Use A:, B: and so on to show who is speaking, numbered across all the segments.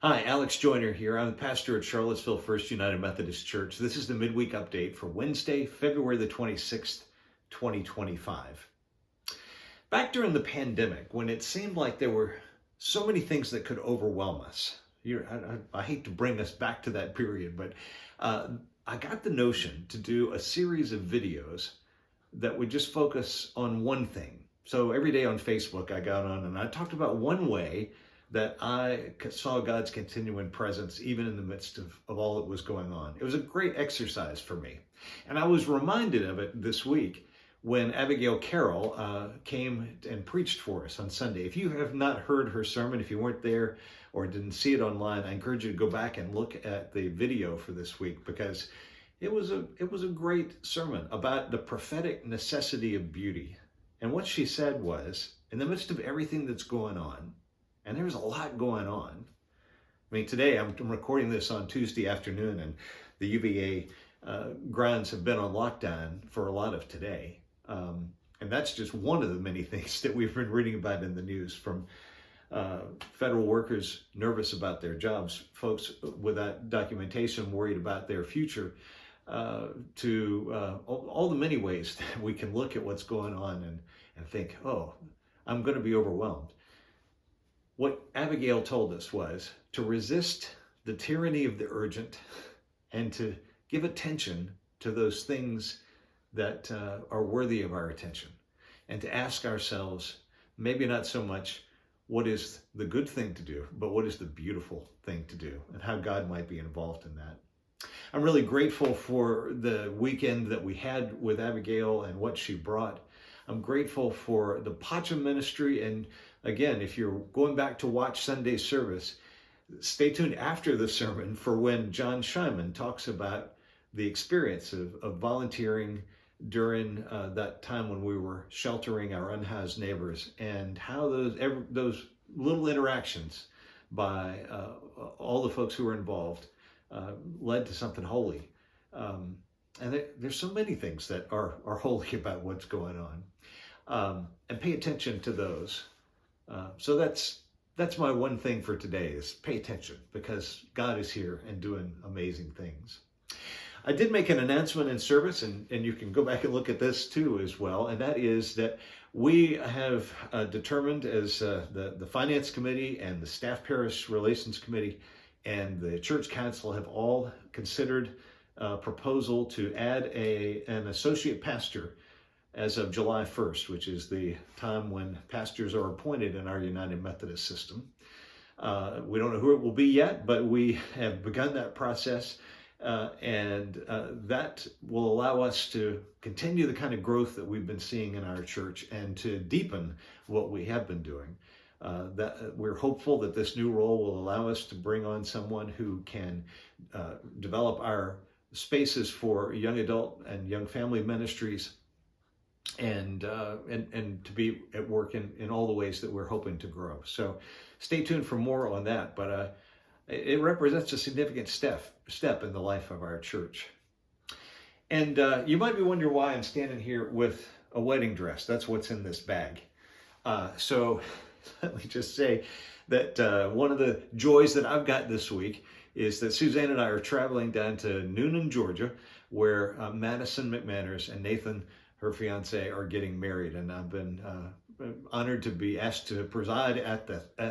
A: Hi, Alex Joyner here. I'm the pastor at Charlottesville First United Methodist Church. This is the Midweek Update for Wednesday, February the 26th, 2025. Back during the pandemic, when it seemed like there were so many things that could overwhelm us, I hate to bring us back to that period, but I got the notion to do a series of videos that would just focus on one thing. So every day on Facebook, I got on and I talked about one way that I saw God's continuing presence even in the midst of all that was going on. It was a great exercise for me. And I was reminded of it this week when Abigail Carroll came and preached for us on Sunday. If you have not heard her sermon, if you weren't there or didn't see it online, I encourage you to go back and look at the video for this week, because it was a great sermon about the prophetic necessity of beauty. And what she said was, in the midst of everything that's going on, and there's a lot going on. I mean, today I'm recording this on Tuesday afternoon, and the UVA grounds have been on lockdown for a lot of today. And that's just one of the many things that we've been reading about in the news, from federal workers nervous about their jobs, folks without documentation worried about their future, to all the many ways that we can look at what's going on and think, oh, I'm going to be overwhelmed. What Abigail told us was to resist the tyranny of the urgent and to give attention to those things that are worthy of our attention, and to ask ourselves, maybe not so much what is the good thing to do, but what is the beautiful thing to do, and how God might be involved in that. I'm really grateful for the weekend that we had with Abigail and what she brought. I'm grateful for the Pacha ministry. And again, if you're going back to watch Sunday's service, stay tuned after the sermon for when John Scheinman talks about the experience of volunteering during that time when we were sheltering our unhoused neighbors, and how those little interactions by all the folks who were involved led to something holy. And there's so many things that are holy about what's going on. And pay attention to those. So that's my one thing for today, is pay attention, because God is here and doing amazing things. I did make an announcement in service, and you can go back and look at this too as well, and that is that we have determined, as the Finance Committee and the Staff Parish Relations Committee and the Church Council have all considered a proposal to add an associate pastor as of July 1st, which is the time when pastors are appointed in our United Methodist system. We don't know who it will be yet, but we have begun that process, and that will allow us to continue the kind of growth that we've been seeing in our church, and to deepen what we have been doing. That we're hopeful that this new role will allow us to bring on someone who can develop our spaces for young adult and young family ministries, and to be at work in all the ways that we're hoping to grow. So stay tuned for more on that, but it represents a significant step in the life of our church. And you might be wondering why I'm standing here with a wedding dress. That's what's in this bag. So let me just say that one of the joys that I've got this week is that Suzanne and I are traveling down to Noonan, Georgia, where Madison McManners and Nathan, her fiance, are getting married. And I've been honored to be asked to preside at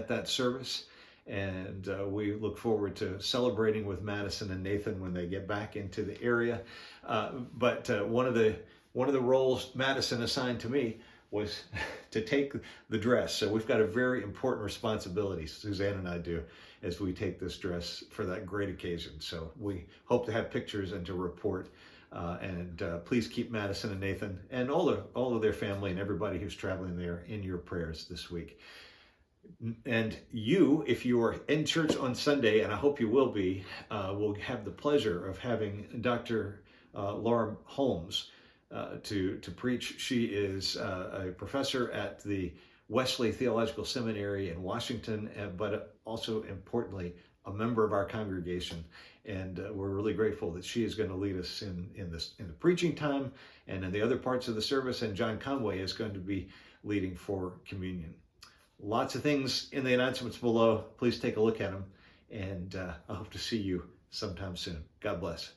A: that service. And we look forward to celebrating with Madison and Nathan when they get back into the area. But one of the roles Madison assigned to me was to take the dress. So we've got a very important responsibility, Suzanne and I do, as we take this dress for that great occasion. So we hope to have pictures and to report. And please keep Madison and Nathan and all of their family and everybody who's traveling there in your prayers this week. And you, if you are in church on Sunday, and I hope you will be, will have the pleasure of having Dr. Laura Holmes to preach. She is a professor at the Wesley Theological Seminary in Washington, but also importantly, a member of our congregation. And we're really grateful that she is going to lead us in the preaching time and in the other parts of the service. And John Conway is going to be leading for communion. Lots of things in the announcements below. Please take a look at them. and I hope to see you sometime soon. God bless.